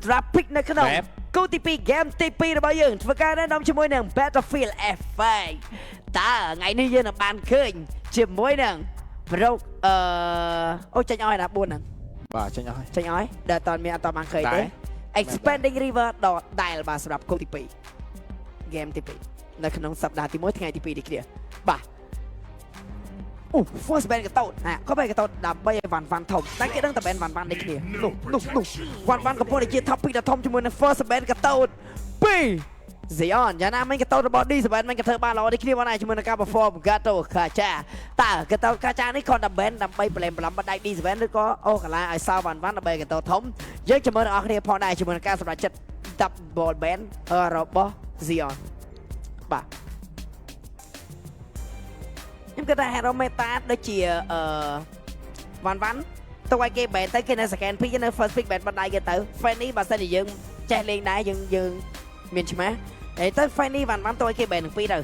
traffic នៅក្នុងគូទី2 game ទី2របស់យើងធ្វើការណែនាំជាមួយនឹង Battlefield F5 តើថ្ងៃនេះយើងនឹងបានឃើញជាមួយនឹងប្រុកអូចេញឲ្យណា4ហ្នឹងបាទចេញឲ្យដែលតើមានអត់បានឃើញទេ Expanding River ដល់ដែលបាទសម្រាប់គូទី2 game ទី2នៅក្នុងសប្តាហ៍ទី1ថ្ងៃទី2នេះគ្នាបាទអូ first band កតោតក៏បែកតោតដើម្បីឲ្យវ៉ាន់ធំតែគេដឹងតែ band វ៉ាន់នេះគ្នានោះវ៉ាន់កំពុងតែជា top pick ដ៏ធំជាមួយនឹង first band កតោត2 Zion យ៉ាងណាមិនកតោតរបស់ D7 មិនក៏ធ្វើបានល្អនេះគ្នាបងណាជាមួយនឹងការ perform Gato Kacha តើកតោត Kacha នេះគាត់តែ band ដើម្បីប្រឡែងបន្លាយ D7 ឬក៏អូកាឡាឲ្យសៅវ៉ាន់ដើម្បីកតោតធំយើងជាមួយនឹងអ្នកគ្នាផងដែរជាមួយនឹងការសម្រេចចិត្ត double band របស់ Zion បាទខ្ញុំគិតថា hero meta ដូចជាវ៉ាន់ទៅឲ្យគេ ban ទៅគេនៅ scan pick នៅ first pick ban បណ្ដៃគេទៅ fan នេះបើសិនជាយើងចេះលេងដែរយើងមានឆ្មាស់ហើយទៅ fan នេះវ៉ាន់ទៅឲ្យគេ ban ទាំងពីរទៅ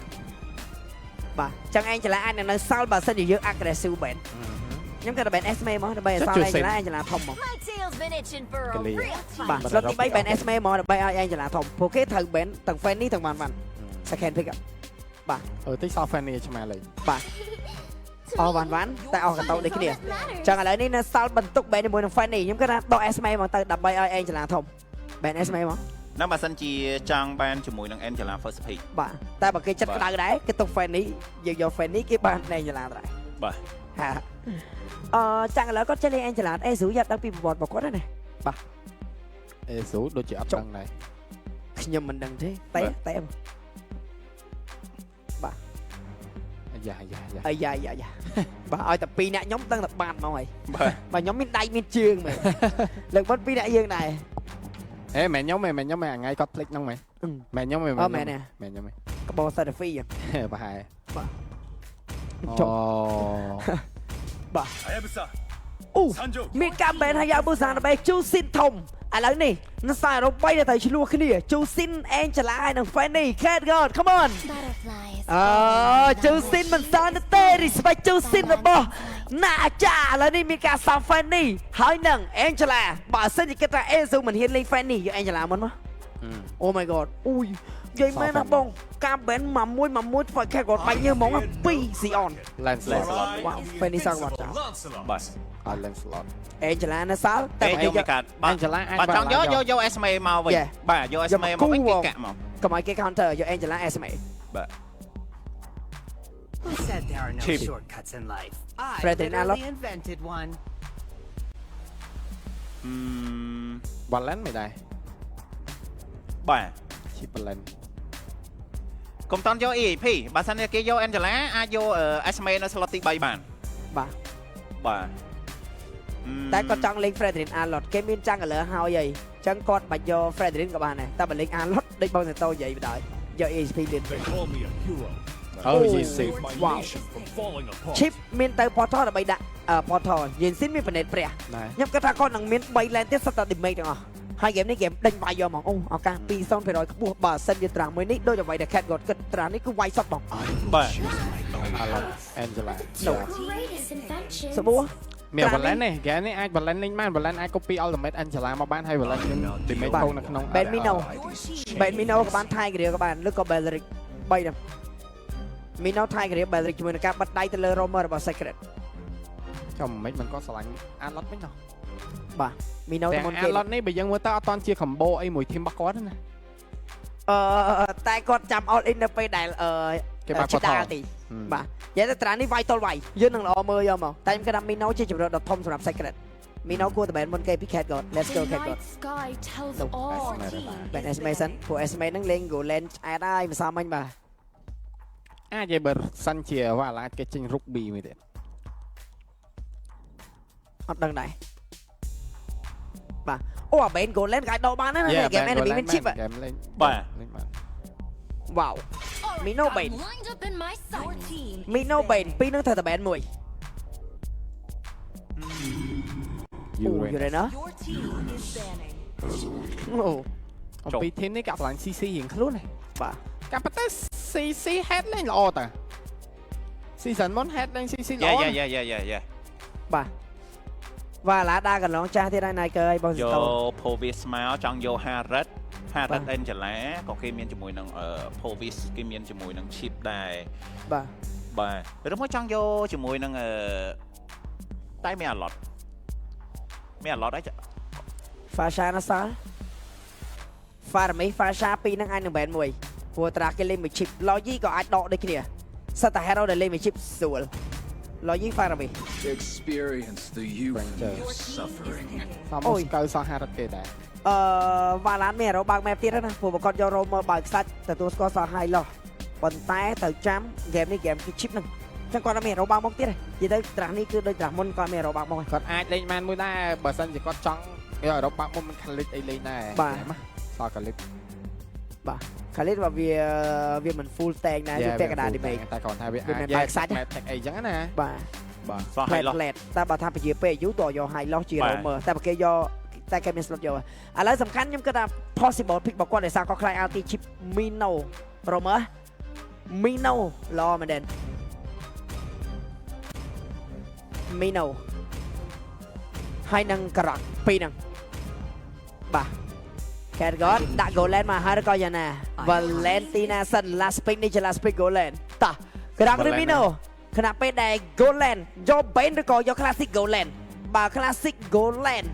បាទចឹងឯងចលាអាចនៅសល់បើសិនជាយើង aggressive ban ខ្ញុំគិតថា ban SMA មកដើម្បីឲ្យសល់ឯងចលាធំមកបាទស្លុតទី3 ban SMA មកដើម្បីឲ្យឯងចលាធំព្រោះគេត្រូវ ban ទាំង fan នេះទាំងវ៉ាន់ scan pick បាទតិចសល់ fan នេះឆ្មាស់លេងបាទអស់វ៉ាន់តែអស់កតោដូចគ្នាចឹងឥឡូវនេះនៅសល់បន្ទុកបែនជាមួយនឹង fan នេះខ្ញុំគិតថាដក SMA មកទៅដើម្បីឲ្យ Angela ធំបែន SMA មកណាបើសិនជាចង់បានជាមួយនឹង Angela first pick បាទតែបើគេចិត្តក្តៅដែរគេទុក fan នេះយើងយក fan នេះគេបាន Angela ដែរបាទចឹងឥឡូវគាត់ចេះលេង Angela អេស៊ូយ៉ាត់ដឹងពីប្រវត្តិរបស់គាត់ណាបាទអេស៊ូដូចជាអត់ដឹងដែរខ្ញុំមិនដឹងទេតែបាទយ៉ាបាទឲ្យតែ2នាក់ខ្ញុំដឹងតែបានមកហើយបាទខ្ញុំមានដៃមានជើងមែនលើកបាត់2នាក់យើងដែរអេមែនខ្ញុំថ្ងៃគាត់ភ្លេចហ្នឹងមែនខ្ញុំមែនខ្ញុំកបោសាហ្វីប្រហែលបាទអូបាទអូមានកាំបែនហើយយ៉ាប៊ូសាដើម្បីជូស៊ីនធំឥឡូវនេះនៅខ្សែរបីដែលត្រូវឆ្លោះគ្នាជូស៊ីន Angela ហើយនឹង Fanny Cat God come on ជូស៊ីនមិនសល់ទេ respect ជូស៊ីនរបស់ណាចាឥឡូវនេះមានការសាប់ Fanny ហើយនឹង Angela បើសិនជាគិតថា Azu មិនហ៊ានលេង Fanny យក Angela មុនមក Oh my god អូយនិយាយមែនណាបងការបែនមួយធ្វើ Cat God បាញ់ញើហ្មង2 Zion Lancelot Fanny សល់បាត់ចាបាទLancelot Angela នៅសល់តែយកមិនកាត់ Angela បាទចង់យក SMA មកវិញបាទយក SMA មកវិញគេកាក់មកកុំឲ្យគេ counter យក Angela SMA បាទ Who said there are no shortcuts in life? I literally invented one. Balance មិនដែរបាទ Chip balance កុំតន់យក EAP បើសិនជាគេយក Angela អាចយក SMA នៅ slot ទី3បានបាទតែគាត់ចង់លេង Fredrin Arlot គេមានចាំងកលឺហើយអីចឹងគាត់បាច់យក Fredrin ក៏បានដែរតែបើលេង Arlot ដូចបងទៅនិយាយបណ្ដោយយក EXP លេងchip មានទៅ portal ដើម្បីដាក់ portal យេនស៊ីនមានប្រណិតព្រះខ្ញុំគិតថាគាត់នឹងមាន3 lane ទៀតសិតតែ damage ទាំងអស់ហើយ game នេះ game ដេញវាយយកហ្មងអូឱកាស 200% ខ្ពស់បើសិនជាត្រាំមួយនេះដូចអ្វីដែល Cat God គិតត្រាំនេះគឺវាយសុតបងបាទ Angela សបួរមាន balance នេះ game នេះអាច balance លេងបាន balance អាច copy ultimate Angela មកបានហើយ balance ខ្ញុំ damage ផងនៅក្នុង Benmino ក៏បាន Tiger ក៏បានឬក៏ Belric 3ដែរ Mino Tiger Belric ជាមួយនឹងការបាត់ដៃទៅលើ Romer របស់ Secret ចាំមិនក៏ស្រឡាញ់ Arlot វិញហ៎បាទ Mino ទៅមុនគេ Arlot នេះបើយើងមើលទៅអត់តន់ជា combo អីមួយ team របស់គាត់ណាតែគាត់ចាំ all in នៅពេលដែលគេបាត់គាត់ទីបាទនិយាយទៅត្រានេះវាយតល់វាយយើងនឹងល្អមើលយកមកតែខ្ញុំគិតថា Mino ជាជម្រើសដ៏ធំសម្រាប់ Secret Mino គួរតែបែនមុនគេពី Cat God Let's go Cat God បែន SMA សិនព្រោះ SMA ហ្នឹងលេង Go Lane ឆ្អែតហើយមិនសមមិញបាទអាចនិយាយបើសិនជាវ៉ាឡាគេចេញ Ruby មួយទៀតអត់ដឹងដែរបាទអូអាបែន Go Lane កាយដកបានណា Game Enemy មាន chip បាទ Wow Mino Bane Mino Bane ពីរនឹងត្រូវតែបែនមួយយូរ៉េណាអូអំពី team នេះកាប់ឡើង CC រៀងខ្លួនហ្នឹងបាទកាប់ប៉ុន្តែ CC head លេងល្អតា season មុន head លេង CC ល្អយ៉ាបាទ và lá đa gần lóng cha thế đây này cơ bao giờ យក Povis មកចង់យក Harrod Angela ក៏គេមានជាមួយនឹង Povis គេមានជាមួយនឹង chip ដែរ bà បាទឬមកចង់យកជាមួយនឹងតែមានអាឡុតហើយ pha xa nó sao pha mấy pha xa pi năng anh đừng bén mùi vừa tra cái lên một chip lo gì có ai đọ đây kia sao ta hero để lên một chip sủa lo gì pha mấy Experience the youth of suffering. សមមកស្កៅសោះ50គេដែរ và lán mẹ rồi bạc mẹ tiết đó nè phù một con do rô mơ bạc sạch từ tôi có sao hai lo còn té từ chấm game đi game cái chip nè chẳng còn là mẹ rồi bạc mong tiết này chỉ tới trả ní cứ đây trả môn coi mẹ rồi bạc mong គាត់អាចលេងបានមួយដែរបើសិនជាគាត់ចង់យកអឺរ៉ុបបាក់មុំមិនខាលិចអីលេងដែរ បាទ សល់កាលិច bà khá lên vào vì mình full tag này vì tag cái đàn đi mày តែគាត់ថាវា វា អាច មិន យក បែកសាច់ ម៉ែថេកអីចឹងណា bà បាទ សោះហើយឡោះ lẹt ta bà tham phải chia pe yếu tỏ do hai lo chia Bà. rồi mờ ta bà kêu do ta kêu mình slot do à lấy tầm khăn nhưng cái là possible pick bảo quan để sao có khai anti chip mino rồi mờ mino lo mà đền mino hai năng cà rot pi năng bà kẹt gót đã gỗ lên mà hai đứa coi giờ nè Valentina sân last pick đi cho last pick gỗ lên ta cái đó cái mino ขณะเป็นแดงโกลแลนด์ยอเบนหรือก็ยอคลาสสิกโกลแลนด์บ่าคลาสสิกโกลแลนด์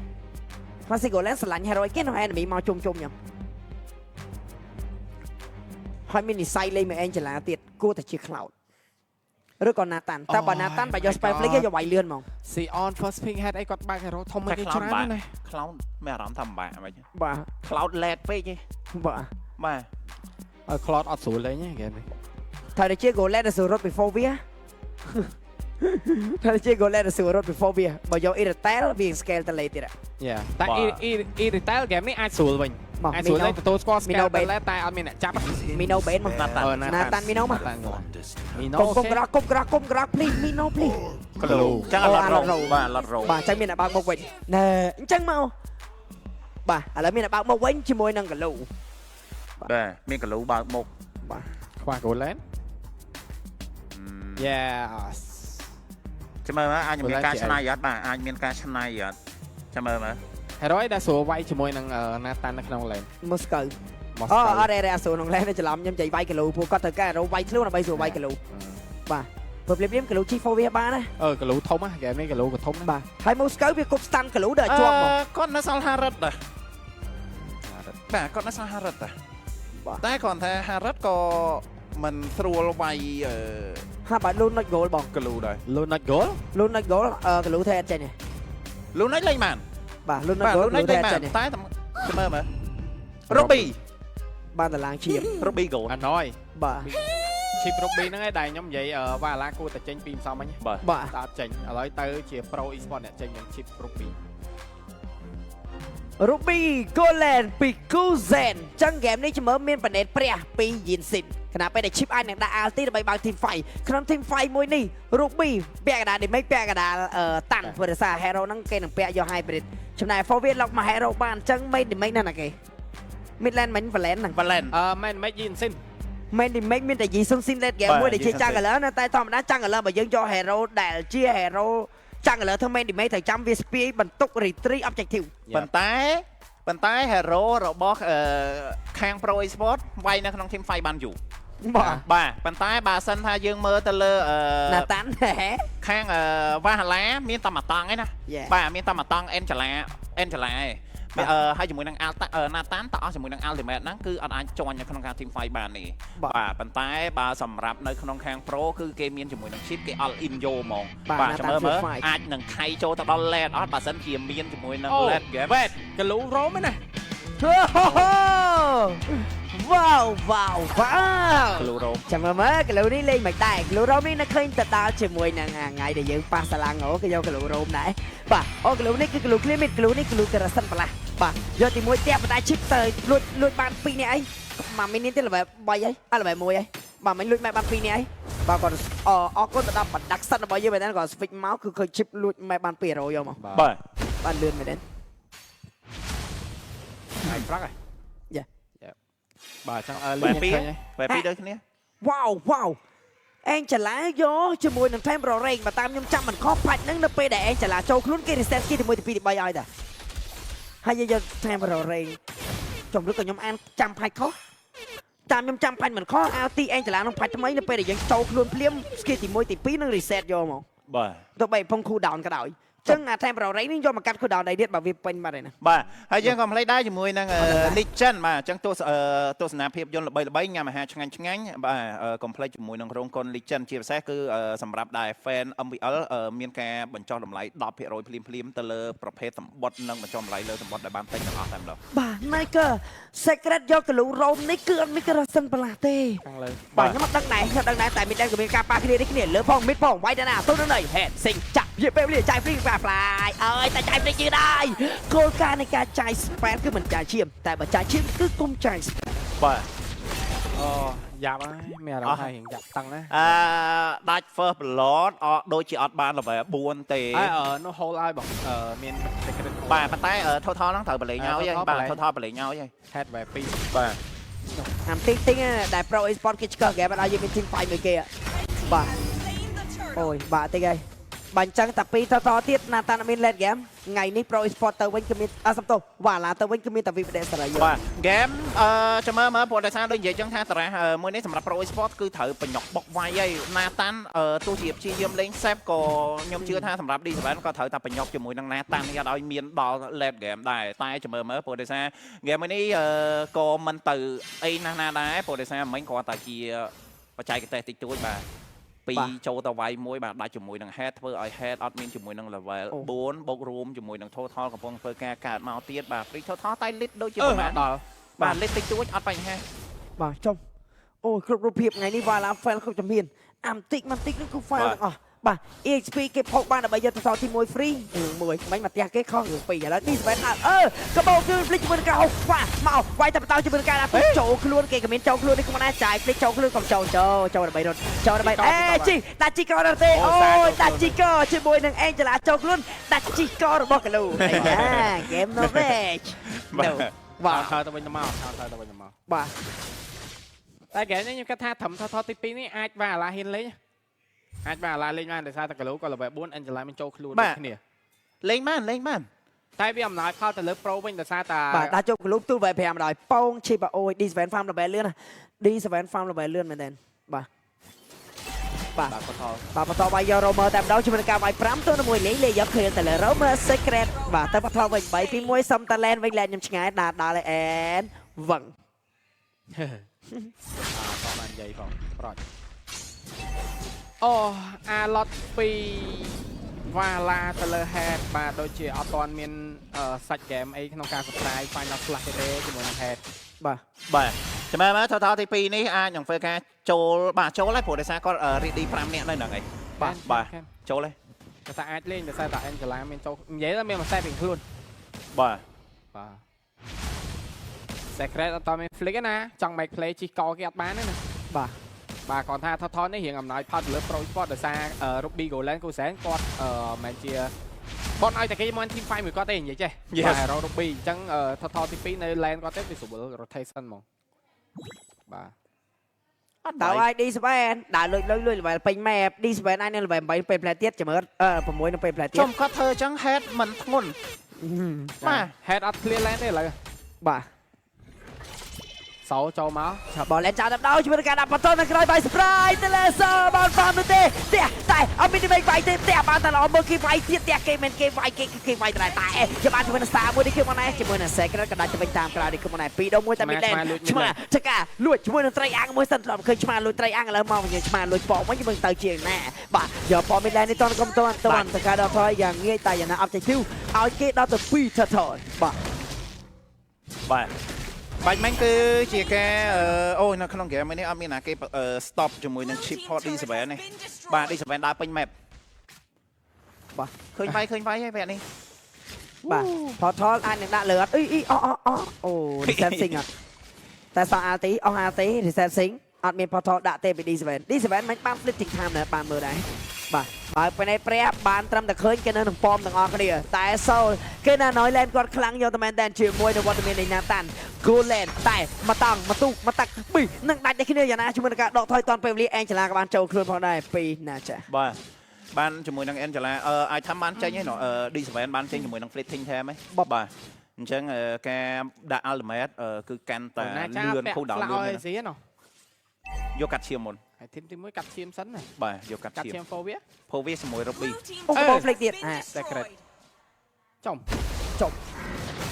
คลาสสิกโกลแลนด์สลันฮาร์โรเกนของแอนมีมาจุ่มยังให้มินิไซเลยมีแอนเจล่าติดกูแต่ชื่อคลาวด์หรือก่อนนาตันแต่บ่นาตันบ่ยอสไปฟลิกก็จะไหวเลื่อนมอง ស៊ីអន first pick head អីគាត់បាក់ហេរ៉ូធំ តែ គេ cloud ច្រើនណាស់ cloud មានអារម្មណ៍ថាមិនបាក់ហ្មង บ่า cloud led ពេកទេ บ่า បាទ ឲ្យ Cloud អត់ស្រួលលេងទេហ្គេមនេះ ถ้าได้เชื่อโกลแลนด์จะสู้รถไปโฟเวียถ้าได้เชื่อโกลแลนด์จะสู้รถไปโฟเวียบ่ยออิรเตลวิ่งสเกลตะเลยติดอะ យ៉ាតែអ៊ីរីតែលហ្គេមនេះអាចស្រួលវិញ មក អាចស្រួល មីណូ វិញទទួលស្គាល់ មីណូ scale តែតែអត់មានអ្នកចាប់ មីណូបេនមក ណាតាន់ ណាតាន់មីណូមក មីណូ គុំក្រោកគុំក្រោក please មីណូ please ក្លូចឹងអាឡុតរោបាទអាឡុតរោ បាទចឹងមានតែបើកមកវិញណែអញ្ចឹងមកបាទឥឡូវមានតែបើកមកវិញជាមួយនឹងកលូ បាទមានក្លូបើកមុខ ខ្វះ Golan យ៉ា ចាំមើលអាចមានការឆ្នៃអត់បាទអាចមានការឆ្នៃអត់ចាំមើលមើល Hero ដែលស្រួលវាយជាមួយនឹងណាតាន់នៅក្នុង lane មកស្កើ មក អូអរេអសូនក្នុងឡែនច្រឡំខ្ញុំចៃវាយកលូពួកគាត់ត្រូវការរវាយខ្លួនដើម្បីស្រួលវាយកលូបាទព្រោះព្រាបកលូ G4 វាបានណា កលូធំហ្គេមនេះកលូក៏ធំ បាទហើយមកស្កើវាគប់ស្តាន់កលូដល់ជាប់មក គាត់នៅសល់Harrodដែរបាទគាត់នៅសល់Harrodដែរតែគាត់ថាHarrodក៏មិនស្រួលវាយ ហាបាទលូនnot goal បង ក្លូដែរ លូន not goal លូន not goal កលូធ្វើអត់ចេញទេ លូននេះលេងបាន បាទលូន not បាទ goal លូននេះ ធ្វើ លេង អត់ បាន ចេញទេ តែចាំមើលមើល Robbie បានតឡាងឈៀម Robbie goal អណយ បាទ Chip Ruby ហ្នឹងឯងដែលខ្ញុំនិយាយវ៉ាឡាគួរតែចេញពីម្សំមិញ បាទ បាទ តែអត់ចេញឥឡូវទៅជា Pro Esport អ្នកចេញនឹង Chip Ruby Ruby Golan ពី Kuzen ចឹងហ្គេមនេះជំរឿមានប៉ណេតព្រះពីយិនស៊ីនខណៈពេលដែល Chip អាចនឹងដាក់ Alti ដើម្បីបើក Team Fight ក្នុង Team Fight មួយនេះ Ruby ពាក់កណ្ដាល Damage ពាក់កណ្ដាលតាន់ព្រោះសារ Hero ហ្នឹងគេនឹងពាក់យក Hybrid ចំណែក Forward ឡុកមក Hero បានចឹង Main Damage ណាស់ណាគេ Midland មិញ Valen ហ្នឹង Valen មែនមិនយីនសិន Main Damage មានតែយីសុនស៊ីន Late Game មួយដែលជាចាំងកលណាតែធម្មតាចាំងកលបើយើងយក Hero ដែលជា Hero ចាំងកលធ្វើ Main Damage ត្រូវចាំវាស្ពាយបន្ទុក Retreat Objective ប៉ុន្តែ Hero របស់ខាង Pro Esport វាយនៅក្នុង Team Fight បានយូរ បាទ បាទប៉ុន្តែបើសិនថាយើងមើលទៅលើ ណាតាន់ហេ ខាងវ៉ាហាឡាមានតែមួយតង់ឯណា Yeah. បាទមានតែមួយតង់ Angela ឯងហើយជាមួយនឹង Nathan តអស់ជាមួយនឹង Ultimate ហ្នឹងគឺអត់អាចចូលនៅក្នុងការ Team Fight បានទេបាទប៉ុន្តែបើសម្រាប់នៅក្នុងខាង Pro គឺគេមានជាមួយនឹង Chip គេ All In យកហ្មងបាទចាំមើលអាចនឹងខៃចូលទៅដល់ Late អត់បើសិនជាមានជាមួយនឹង Late Game វ៉េតកលូរ៉ូមណា វ៉ាវវ៉ាវវ៉ាវ ក្លូរ៉ូម ចាំមើលក្លូនេះលេងមិនដែរក្លូរ៉ូមនេះនៅឃើញទៅដល់ជាមួយនឹងថ្ងៃដែលយើងប៉ះសាឡាងអូគេយកក្លូរ៉ូមដែរបាទអូក្លូនេះគឺក្លូ clear mid ក្លូនេះក្លូការ៉ាសិនបន្លាស់បាទយកទី1ទៀតបណ្ដា chip ទៅលួចបាន2នាក់អីមកមីនេះទៀតល្បែ3អីអើល្បែ1អីបាទមិញលួចម៉ែបាន2នាក់អីបាទគាត់អរគុណទៅដល់បណ្ដាក់សិនរបស់យើងមែនទេគាត់ switch មកគឺឃើញ chip លួចម៉ែបាន200យកមក បាទ បានលឿនមែនទេ ហើយប្រាក់ហើយ យ៉ា បាទចង់ បែបពីរ ឃើញហើយ បែបពីរដូចគ្នា វ៉ាវវ៉ាវ anh trả lá vô cho mùi thằng thêm rồi rèn mà tam nhung trăm mình khó phạt nâng nó pe để anh trả lá châu luôn kia thì xem kia thì mùi thì bay ai ta hay giờ thêm rồi rèn trong lúc còn nhóm ăn trăm phạt khó tam nhung trăm phạt mình khó ao ti anh trả lá nó phạt mấy nó pe để dân châu luôn liếm kia thì mùi thì pi nó reset vô mà បាទ tôi bay phong khu down ក៏ដោយចឹងអា time រ៉េនេះយកមកកាត់ khu down ដែរទៀតបើវាពេញបាត់ហើយណា បាទហើយយើងក៏មិនភ្លេចដែរជាមួយនឹង Legend បាទអញ្ចឹងទស្សនាភាពយន្តល្បីៗញ៉ាំអាហារឆ្ងាញ់បាទកុំភ្លេចជាមួយនឹងរោងកុន Legend ជាពិសេសគឺសម្រាប់ដែរ fan MVL មានការបញ្ចុះតម្លៃ 10% ភ្លាមៗទៅលើប្រភេទសម្បត្តិនិងបញ្ចុះតម្លៃលើសម្បត្តិដែលបានទិញទាំងអស់តែម្ដង បាទ Niker Secret យកកលូរ៉ូមនេះគឺអត់មានការសិនបន្លាស់ទេ ខាងលើ បាទខ្ញុំអត់ដឹងដែរតែមានតែក៏មានការប៉ះគ្នានេះគ្នាលើផងមិតផងវាយតាណាទៅនៅ head សិងចាក់វាពេលវាចាយ free fly អើយតែចាយ free ជឿដែរគោលការណ៍នៃការចាយ spam គឺមិនចាយឈាមតែបើចាយឈាមគឺគុំចាយ spam បាទ អូយ៉ាប់ហើយមានអារម្មណ៍ថារៀងយ៉ាប់តឹងណា ដាច់ first blood ដូចជាអត់បាន level 4ទេ នោះ hold ឲ្យបងមាន secret បាទប៉ុន្តែ total ហ្នឹងត្រូវបលេងឲ្យហើយបាទ total បលេងឲ្យហើយ head បែប2 បាទ អាមទីងដែល pro esport គេឆ្កឹះហ្គេមអត់ឲ្យយើងមាន team fight មួយគេបាទអូយបាទតិចហើយបាញ់ចឹងតែពីតទៀតណាតាមាន late game ថ្ងៃនេះ pro esport ទៅវិញគឺមានសំទោសវ៉ាឡាទៅវិញគឺមានតែ VPD សេរីយ បាទ game ចាំមើលព្រោះដោយសារដូចនិយាយចឹងថាតារាមួយនេះសម្រាប់ pro esport គឺត្រូវបញ្ញុកបុកវាយហើយណាតាន់ទោះជាព្យាយាមលេង safe ក៏ខ្ញុំជឿថាសម្រាប់ D7 ក៏ត្រូវតែបញ្ញុកជាមួយនឹងណាតាន់នេះអត់ឲ្យមានដល់ late game ដែរតែចាំមើលព្រោះដោយសារ game មួយនេះក៏មិនទៅអីណាស់ដែរព្រោះដោយសារមិញគ្រាន់តែជាបច្ចេកទេសតិចតួចបាទ ពីចូលទៅវាយមួយបាទដាច់ជាមួយនឹង head ធ្វើឲ្យ head អត់មានជាមួយនឹង level 4បូករួមជាមួយនឹង total កំពុងធ្វើការកើតមកទៀតបាទ free total តែ lit ដូចជាប្រហែលដល់បាទ lit តិចតួចអត់បញ្ហាបាទចុះអូគ្រប់រូបភាពថ្ងៃនេះវ៉ាឡា fail គ្រប់ជំហានអាមតិចមកតិចនោះគឺ fail ទាំងអស់បាទ EXP គេផុសបានដើម្បីយកទៅសល់ទី1 free មួយមិញមកផ្ទះគេខុសរឿង2ឥឡូវនេះស្បែកអើកបោគឺភ្លេចជាមួយនឹងការហុកខ្វះមកវាយតែបន្តជាមួយនឹងការដាក់ចូលខ្លួនគេក៏មានចូលខ្លួននេះក៏មិនដែរចាយភ្លេចចូលខ្លួនកុំចូលដើម្បីរត់ចូលដើម្បីជីដាក់ជីកោទេអូយដាក់ជីកោជាមួយនឹងអេងចលាចូលខ្លួនដាក់ជីកោរបស់កលូអីណា game no match បាទខើទៅវិញទៅមកបាទតែហ្គេមនេះខ្ញុំគិតថាត្រឹមថតទី2នេះអាចវ៉ាឡាហ៊ានលេងអាចបានឡាលេងបានដោយសារតែកលូក៏ level 4 Angela មានចូលខ្លួនដូចគ្នាលេងបានតែវាអំណោយផលទៅលើ pro វិញដោយសារតែបាទដាក់ចូលកលូទូល level 5ដល់ប៉ងឈីបអូយ D7 farm level លឿន D7 farm level លឿនមែនទេបាទបន្តវាយយក Romer តែម្ដងជាមួយនឹងការវាយ5ទៅ1លេងយកឃើញតែលើ Romer Secret បាទទៅបន្តវិញ3ពី1សុំតា lane វិញលែងខ្ញុំឆ្ងាយដល់ឲ្យអែនវឹងក៏បាននិយាយផងប្រត់អូអាឡុតពីវ៉ាឡាទៅលើ head បាទដូចជាអត់ទាន់មានសាច់ game អីក្នុងការ subscribe final flash ទេជាមួយនឹង head បាទចាំមើល total ទី2នេះអាចនឹងធ្វើការចូលបាទចូលហើយព្រោះដោយសារគាត់ ready 5នាក់នៅហ្នឹងឯងបាទចូលហើយតែថាអាចលេងដោយសារតែ Angela មានចូលនិយាយថាមានមួយ set ពីខ្លួនបាទ secret អត់តមាន flick ណាចង់ make play ជីកគេអត់បានទេណាបាទគាត់ថាថតនេះរៀងអំណោយផលទៅលើ pro sport ដោយសារ Ruby Golan គូសែនគាត់មិនជាបនឲ្យតែគេមក team fight មួយគាត់ទេនិយាយចេះបាទ Ruby អញ្ចឹងថតទី2នៅ lane គាត់ទេវាស្រួល rotation ហ្មងបាទអត់ដល់ឲ្យ D7 ដើរលុយ level ពេញ map D7 អាចនៅ level 8ពេលផ្លែទៀតចាំមើល6នៅពេលផ្លែទៀតចំគាត់ធ្វើអញ្ចឹង head មិនធ្ងន់បាទ head អត់ clear lane ទេឥឡូវបាទសោចូលមកឆាបលេនចោលដល់ដល់ជាមួយនឹងការដាក់បតនៅក្រោយបាយ surprise ទៅលើសបានបាននោះទេតែអត់មានវាយវាយទេបានតែល្អមើលគេវាយទៀតគេមិនគេវាយគេវាយតែជាបានជាមួយនឹង star មួយនេះគឺមកណែជាមួយនឹង secret ក៏ដាច់ទៅវិញតាមក្រោយនេះគឺមកណែ2ដងមួយតែមានលេនឆ្មាចកាលួចជាមួយនឹងត្រីអាំងមួយសិនឃើញឆ្មាលួចត្រីអាំងឥឡូវមកវិញឆ្មាលួចប៉វិញមើលទៅជាណាបាទយកប៉មានលេននេះតនកុំតន់តកាដល់ថយយ៉ាងងាយតែយ៉ាងណា objective ឲ្យគេដល់ទៅ2 turtle បាទបាច់មិញគឺជាការអូនៅក្នុង game នេះអត់មានណាគេ stop ជាមួយនឹង chip port D7 នេះបាទ D7 ដើរពេញ map បាទឃើញវាយហើយវគ្គនេះបាទ portal អាចនឹងដាក់លើអត់អូ reset sync អត់តែសោះ RT អស់ RT reset sync អត់មាន portal ដាក់ទេពី D7 មិនបាន flipping time ដែរបានមើលដែរបាទហើយពេលនេះព្រះបានត្រឹមតែឃើញគេនៅនឹងប៉មទាំងអស់គ្នាតែសូលគេណាណយឡែនគាត់ខ្លាំងយកតែមែនតែជាមួយនឹងវត្តមាននៃណាតាន់ Golan តែមកតង់មកទូមកតាក់ពីនឹងដាច់តែគ្នាយ៉ាងណាជាមួយនឹងការដកថយតនពេលវេលាអេងចឡាក៏បានចូលខ្លួនផងដែរពីណាចា បាទបានជាមួយនឹង Angela អាចថាបានចេញហ្នឹងD7 បានចេញជាមួយនឹង Fleeting Time ហ៎បាទអញ្ចឹងការដាក់ Ultimate គឺកាន់តែលឿនគូដល់លឿនស៊ីណោះ យកកាត់ឈាមមុន ហើយធីមទី1កាត់ឈាមសិនណា បាទយកកាត់ឈាម 4វា 4វាជាមួយ Ruby អូបោផ្លេចទៀត Secret ចំ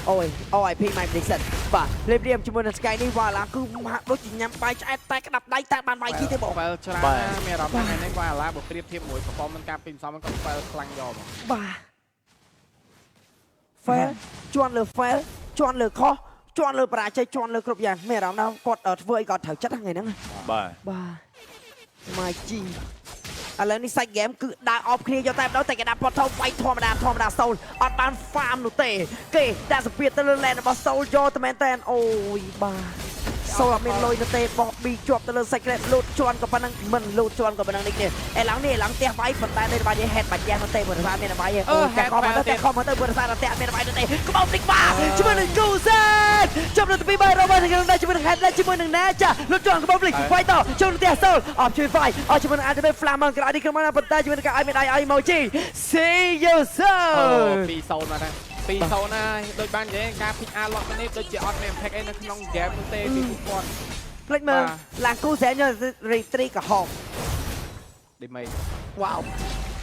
អូយ OIP My Prediction បាទលេបរៀមជាមួយនឹង Sky នេះវ៉ាឡាគឺហាក់ដូចជាញ៉ាំបាយឆ្អែតតែក្តាប់ដៃតែបានបាយគីទេបង បើច្រើនមានអារម្មណ៍ថានេះវ៉ាឡាបើប្រៀបធៀបមួយ performance ការពីម្សិលមិញក៏បើខ្លាំងយកមកបាទ fail ជន់លើ fail ជន់លើខុសជន់លើបរាជ័យជន់លើគ្រប់យ៉ាងមានអារម្មណ៍ថាគាត់ធ្វើអីគាត់ត្រូវចិត្តថ្ងៃហ្នឹងបាទបាទ My G ឥឡូវនេះសាច់ហ្គេមគឺដើរអបគ្នាយកតែម្ដងតែគេដាក់ផតថោវាយធម្មតាសូលអត់បានហ្វាមនោះទេគេដាក់សម្ពាធទៅលើ lane របស់សូលយកតែមែនតែនអូយបាទសូលអត់មានលុយនោះទេបោះ B ជាប់ទៅលើ secret លូតជន់ក៏ប៉ុណ្ណឹងមិនលូតជន់ក៏ប៉ុណ្ណឹងនេះគ្នាឥឡូវនេះឡើងផ្ទះវាយប៉ុន្តែនៅបាច់ head បាច់យ៉ាងនោះទេបើថាមានវាយអូតែខំមកទៅបើថាតែមានវាយនោះទេក្បោបនេះបាទជាមួយនឹង Gozen ចាប់នៅទី3របស់នឹងដែរជាមួយនឹង head ជាមួយនឹង Naja លូតជន់ក្បោបនេះវាយតចូលផ្ទះសូលអត់ជួយវាយអត់ជាមួយនឹង ultimate flamer ក្រៅនេះក្រុមណាប៉ុន្តែជាមួយនឹងការឲ្យមានដៃ emoji see you soon 2-0មកដែរ2-0ណាដូចបាននិយាយការភិកអាឡុកនេះដូចជាអត់មាន impact អីនៅក្នុង game នោះទេពីគាត់ភ្លេចមើលឡើងគូសែនយក retreat ក្រហម ឌីមី wow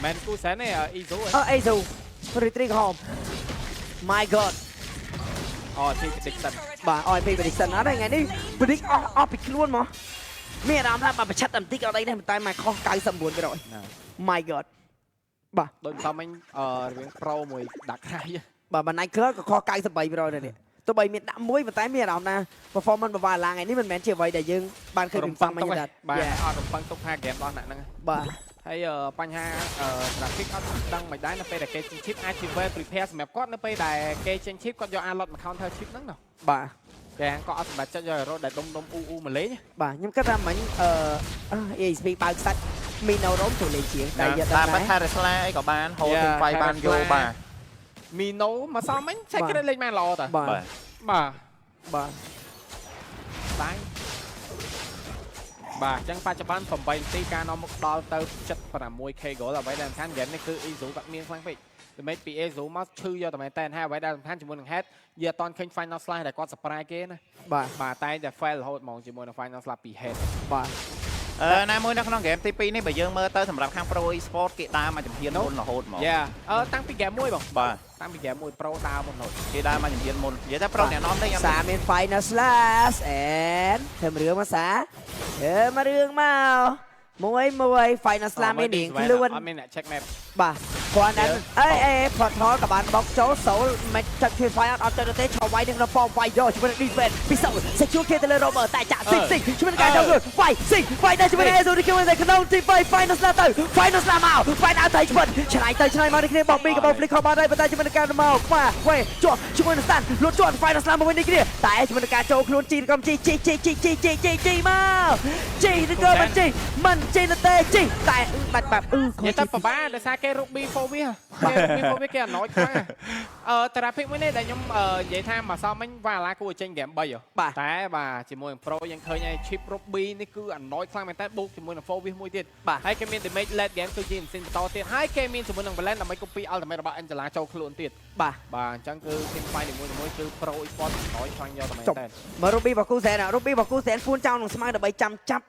មែនគូសែននេះអ៊ីស៊ូAzu retreat ក្រហម my god ពី prediction បាទអត់ពី prediction អត់ថ្ងៃនេះ predict អស់ពីខ្លួនមកមានអារម្មណ៍ថាបើប្រឆាត់តែបន្តិចអត់អីទេតែមកខុស 99% my god បាទដូចសំមិញរឿង pro មួយដាក់ក្រៃបាទបណ្ណាញ់ club ក៏ខុស 93% ដែរនេះទោះបីមានដាក់មួយប៉ុន្តែមានអារម្មណ៍ថា performance បបាឡើងថ្ងៃនេះមិនមែនជាអ្វីដែលយើងបានឃើញពីសំមិញទេបាទអត់រំពឹងទុកថា game របស់អ្នកហ្នឹងបាទហើយបញ្ហា traffic អត់ដឹងមិនដែរនៅពេលដែលគេ chip អាច prepare សម្រាប់គាត់នៅពេលដែលគេ chip គាត់យក allot មក counter chip ហ្នឹងណាបាទគេក៏អត់សម្រាប់ចិត្តយក hero ដែលដុំអ៊ូមកលេងបាទខ្ញុំគិតថាមិញESP បើកសាច់មីណូរ៉ូមទៅលេងជាងតែយកតាមថា Resla អីក៏បានហូរទីហ្វៃបានយកបាទមីណូមកសមមិញ Secret លេងបានល្អតាបាទបាទអញ្ចឹងបច្ចុប្បន្ន8នាទីការនាំមុខដល់ទៅ 76k goal អ្វីដែលសំខាន់ game នេះគឺ Izu គាត់មានខ្លាំងពេកដើម្បីពី Izu មកឈឺយកតែមែនតើហើយអ្វីដែលសំខាន់ជាមួយនឹង Head វាអត់តឃើញ final slash ដែលគាត់ surprise គេណាបាទតែតែ fail រហូតហ្មងជាមួយនឹង final slash ពី Head បាទណាមួយនៅក្នុង game ទី2នេះបើយើងមើលទៅសម្រាប់ខាង Pro Esport គេដើរមកជំហានមុនរហូតហ្មងតាំងពី game 1បងបាទតាំងពី game 1 Pro ដើរមុនរហូតគេដើរមកជំហានមុននិយាយថា Pro អ្នកនាំទេខ្ញុំសាមាន final slash and ធ្វើរឿងមកសាមករឿងមកfinal slash មានរៀងខ្លួនអត់មានអ្នក check map បាទគាត់ហ្នឹងផតថលក៏បានបោកចូលសូលមិនចាត់ជួយ fire អត់ទៅទេឆោវាយនឹងreform វាយយកជាមួយនឹង defense ពីសូល secure គេទៅលើ Robert តែចាក់ស៊ីជាមួយនឹងការចូលខ្លួនវាយដែរជាមួយនឹង Azu នេះគេក្នុងទី3 final slash ទៅ final slash មក final ទៅឆ្ពិតឆ្នៃទៅឆ្នៃមកនេះគ្នាបោកមីក៏បោក flick ខបានដែរប៉ុន្តែជាមួយនឹងការមកវ៉េជាប់ជាមួយនឹង stand លួចជាប់ final slash មកវិញនេះគ្នាតែជាមួយនឹងការចូលខ្លួនជីកំជីមកជីនេះក៏មិនជីទៅទេជីតែបាត់និយាយទៅពិបាកដោយសារគេ Ruby 4វាគេអណយខ្លាំងtraffic មួយនេះដែលខ្ញុំនិយាយថាមកសមមិញវ៉ាឡាគួរចេញ game 3តែបាទជាមួយនឹង Pro យើងឃើញហើយ chip Ruby នេះគឺអណយខ្លាំងមែនតើបូកជាមួយនឹង 4វាមួយទៀតហើយគេមាន damage late game គឺជាម៉ាស៊ីនបន្តទៀតហើយគេមានជាមួយនឹង balance ដើម្បី copy ultimate របស់ Angela ចូលខ្លួនទៀតបាទអញ្ចឹងគឺ team fight នីមួយៗគឺ Pro Esport អណយខ្លាំងយកតែមែនតើមក Ruby របស់គូសែនពួនចោលក្នុងស្មៅដើម្បីចាប់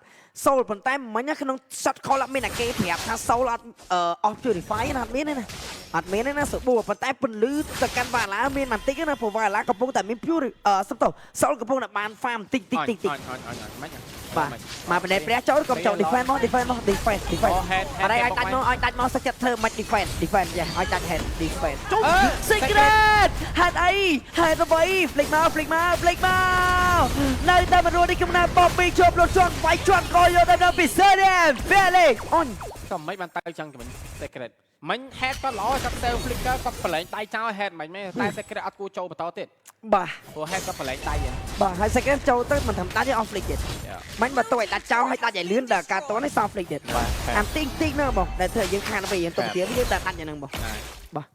សូលប៉ុន្តែមិញក្នុង shot call អត់មានអាគេប្រាប់ថាសូលអត់off purify ណាអត់មានទេណាសបួរប៉ុន្តែពន្លឺទៅកាន់វ៉ាឡាមានបន្តិចណាព្រោះវ៉ាឡាកំពុងតែមាន pure សូលកំពុងតែបាន farm តិចបាទមកបណ្ដេព្រះចូលកុំចូល defense មក defense អត់ឲ្យដាច់មកសឹកចិត្តធ្វើមិន defense យ៉ាឲ្យដាច់ head defense secret ហេតុអីហេតុអ្វី flick មកនៅតែមិនរួចនេះខ្ញុំណាបបពីជាប់លុតជាន់វាយជាន់កយកទៅដល់ពី Stadium វាលេអូនក៏មិនបានទៅចឹងជំន secret មិញ head ក៏ល្អចាប់ self flicker ក៏ប្រឡែងដៃចោល head មិនមែនតែ secret អត់គួរចូលបន្តទៀតបាទព្រោះ head ក៏ប្រឡែងដៃហ្នឹងបាទហើយ secret ចូលទៅមិនធម្មតាទេ off flick ទៀតមិញបើទៅឲ្យដាច់ចោលឲ្យដាច់ឲ្យលឿនដល់ការតនេះ soft flick ទៀតអាទីងណាបងដែលធ្វើយើងខានទៅយើងទុកទៀតយើងតែដាច់យ៉ាងហ្នឹងបងបាទ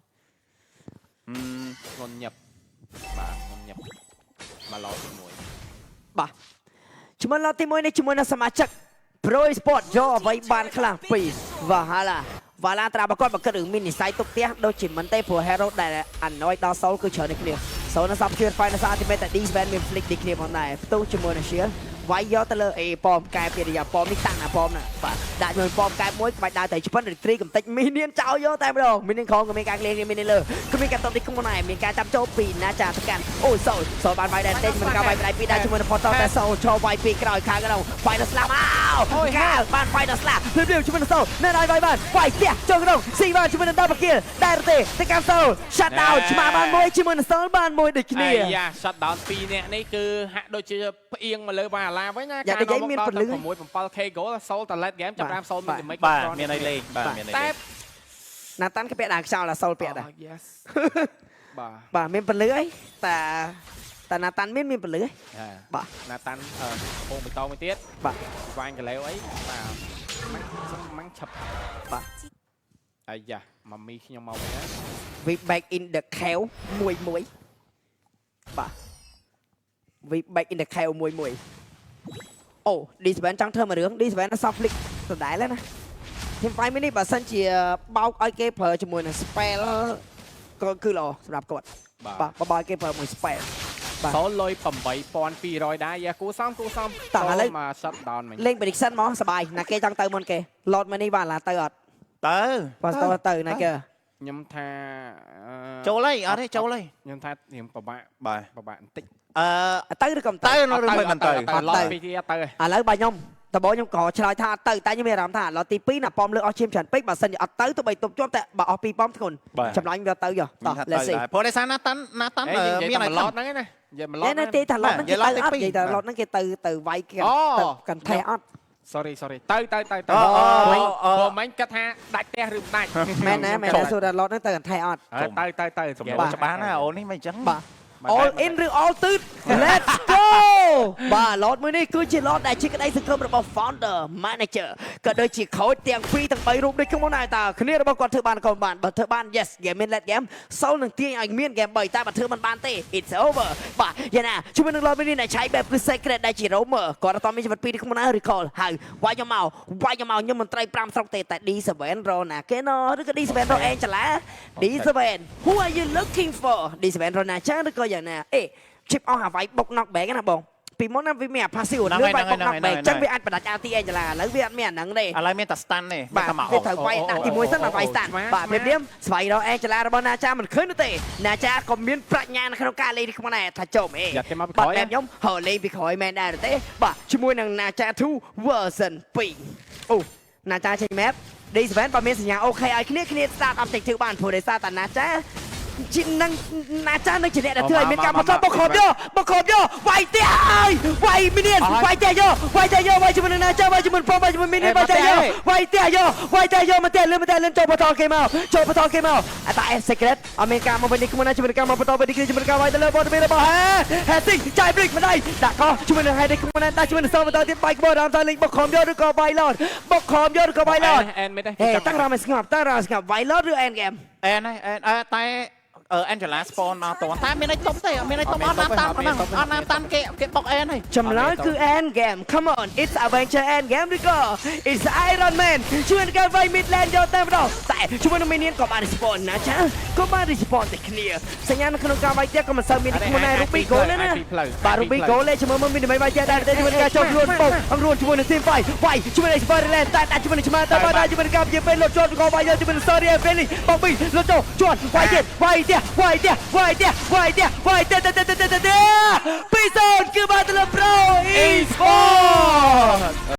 ងន់ញឹបបាទងន់ញឹបមកឡោជាមួយ បាទជាមួយឡទី1នេះជាមួយនឹងសមាជិក Pro Sport យកអ្វីបានខ្លាំងពីវ៉ាឡាត្រាបកត់បកគិតរឿងមាននិស័យទុកផ្ទះដូចជាមិនទេព្រោះ Hero ដែល Annoy ដល់ Soul គឺច្រើននេះគ្នា Soul នៅសាប់ជឿន Final Ultimate តែ D-Span មាន Flick នេះគ្នាផងដែរផ្ទុះជាមួយនឹង Shield វាយយកទៅលើប៉មកែពីរយៈប៉មនេះតាំងណាប៉មណាបាទដាក់ជាមួយប៉មកែមួយក្បាច់ដើរទៅឆ្ពិន Retreat កំតិចមីនៀនចោលយកតែម្ដងមីនៀនក្រងក៏មានការក្លៀងមាននេះលើក៏មានការតបទីខ្លួនដែរមានការចាប់ចូលពីណាចាទៅកាន់អូ Soul បានវាយដែរតែមិនការវាយផ្ដៃពីដែរជាមួយនឹង Portal តែ Soul ឈរវាយពីក្រោយខាងក្នុង Final Slap កាលបាន Final Slap ភ្លាមជាមួយនឹង Soul នៅដល់វាយបានវាយផ្ទះចូលក្នុងស៊ីបានជាមួយនឹង Double Kill ដែរទេទៅកាន់ Soul Shut down ឆ្មាបានមួយជាមួយនឹង Soul បានមួយដូចគ្នា Shut down 2នាក់នេះគឺហាក់ដូចជាផ្អៀងមកលើបាឡាវិញណា យ៉ាងនិយាយមានពលឺ 6-7k goal Soul តែ late game ចាប់តាម Soul មានមិន បាទមានអីលេងបាទមានអីលេង ណាតាន់គេពាក់ដាក់ខ្យល់ដល់ Soul ពាក់ដែរ yes បាទមានពលឺអីតែណាតាន់មានពលឺអីបាទ ណាតាន់កំពុងបន្តមួយទៀត បាទ វាញកលែវអីបាទម៉ាំងឆាប់បាទអាយ៉ាម៉ាមីខ្ញុំមកវិញណា We back in the cave មួយបាទ We back in the cave មួយអូ D7 ចង់ធ្វើមួយរឿង D7 nó soft flick ដដែលណា Team Fight នេះបើសិនជាបោកឲ្យគេប្រើជាមួយនឹង spell ក៏គឺល្អសម្រាប់គាត់បាទបោកឲ្យគេប្រើមួយ spell សូលលុយ8200ដែរយ៉ាគូសំតោះឥឡូវមក shut down មិញ លេង prediction មកសបាយណាគេចង់ទៅមុនគេ load មកនេះបានឡាទៅអត់ ទៅ បាទទៅណាគេ ខ្ញុំថា ចូលហើយអត់ទេចូលហើយ ខ្ញុំថារៀងពិបាក បាទ បន្តិច ទៅឬក៏មិនទៅ ទៅនៅរឿងមិនទៅ ឡតពីទីទៅ ឥឡូវបើខ្ញុំតបខ្ញុំក៏ឆ្លើយថាទៅតែខ្ញុំមានអារម្មណ៍ថាឡតទី2ណាប៉មលើអស់ឈាមច្រើនពេកបើសិនជាអត់ទៅទៅបីទប់ជាប់តែបើអស់2ប៉មធ្ងន់ចម្លាញ់វាទៅយោតោះ let's see ព្រោះដោយសារណាតាន់មានឲ្យឡត ហ្នឹងណានិយាយមកឡ តែ ត នៅទីថាឡតហ្នឹងគេទៅអត់និយាយថាឡតហ្នឹងគេទៅវាយកាន់ថែអត់ sorry ទៅព្រោះមិញគិតថាដាច់ផ្ទះឬមិនដាច់ មែនណាសួរថាឡតហ្នឹងទៅកាន់ថែអត់ ទៅ សម្រាប់ច្បាស់ណាអូននេះមិនអញ្ចឹង បាទ all in ឬ all ទឺត let's go បាទឡតមួយនេះគឺជាឡតដែលជាក្តីសង្ឃឹមរបស់ founder manager ក៏ដូចជា coach ទាំង2ទាំង3រូបដូចខ្ញុំដែរតើគ្នារបស់គាត់ធ្វើបានក៏បានបើធ្វើបាន yes game in let game Soul នឹងទាញឲ្យមាន game 3តែបើធ្វើមិនបានទេ it's over បាទយ៉ាងណាជួយនឹងឡតមួយនេះដែលឆៃបែបគឺ secret ដែលជា roamer គាត់អត់មានជីវិត2នេះខ្ញុំណា recall ហើយវាយខ្ញុំមកខ្ញុំមិនត្រី5ស្រុកទេតែ D7 រណាគេណឬក៏ D7 រ Angela D7 who are you looking for D7 រណាចាឬក៏យ៉ាងណាchip អស់អាវាយបុក knock back ណាបងពីមុនណាវាមានអា passive លឿនវាយបុក knock back ចឹងវាអាចបដាច់ RT Angela ឥឡូវវាអត់មានអាហ្នឹងទេ ឥឡូវមានតែ stun ទេ បាទវាត្រូវវាយដាក់ទី1សិនមកវាយ stun បាទព្រាមស្វ័យរក Angela របស់ណាចាមិនឃើញទេណាចាក៏មានប្រាជ្ញានៅក្នុងការលេងនេះខ្លួនដែរថាចុំបាទខ្ញុំហើលេងពីក្រោយមែនដែរទេបាទជាមួយនឹងណាចា2 version 2អូណាចាចេញ map D7 បើមានសញ្ញាអូខេឲ្យគ្នា start up តិចធ្វើបានព្រោះដោយសារតាណាចាជីនឹងណាចានឹងជាអ្នកដែលធ្វើឲ្យមានការបន្តបកខំយកវាយទៀតហើយវាយមីនៀនវាយទៀតយកវាយជាមួយនឹងណាចាវាយជាមួយប៉មវាយជាមួយមីនៀនវាយទៀតយកវាយទៀតយកមកទៀតលឿនចូលបន្តគេមកអត់តែ secret អមេរិកមកវិញនេះខ្ញុំណាជាមួយនឹងការមកបន្តវិញនេះជាមួយនឹងការវាយទៅលើបតមីរបស់ហេស៊ីចាយព្រិកម្ដាយដាក់កោជាមួយនឹងហេឌីខ្ញុំណាដាក់ជាមួយនឹងសបន្តទៀតបាយក្បោរាមថាលេងបកខំយកឬក៏វាយឡតបកខំយកឬក៏វាយឡតតាំងរ៉ាមស្ងប់វាយឡតឬ end game តែ Angela spawn មកតតែមានអីតុបទេអត់មានអីតុបអត់ណាតាមហ្នឹងអត់ណាតាមគេបុកអេនហើយ ចម្លើយគឺ end game come on it's adventure end game ឬក៏ it's Iron Man ជួយនឹងការវាយ mid lane យកតែម្ដងតែជួយនឹងមីនៀនក៏បាន respawn ណាចាក៏បាន respawn តែគ្នាសញ្ញានៅក្នុងការវាយទៀតក៏មិនសូវមានខ្លួនឯង Ruby Gold ទេណាបាទ Ruby Gold លេជាមួយមានដើម្បីវាយទៀតដែរតែជាមួយការចូលខ្លួនបុកអង្រួនជាមួយនឹង Team Fight វាយជាមួយនឹង Spider Land តែដាក់ជាមួយនឹងឆ្មាតែបាទជាមួយនឹងការជាពេលលុតជាប់ក៏វាយយកជាមួយនឹង Story Friendly បងពីលុតជាប់វាយទៀតវាយទៀតពីសូនគឺបាត់លើ Pro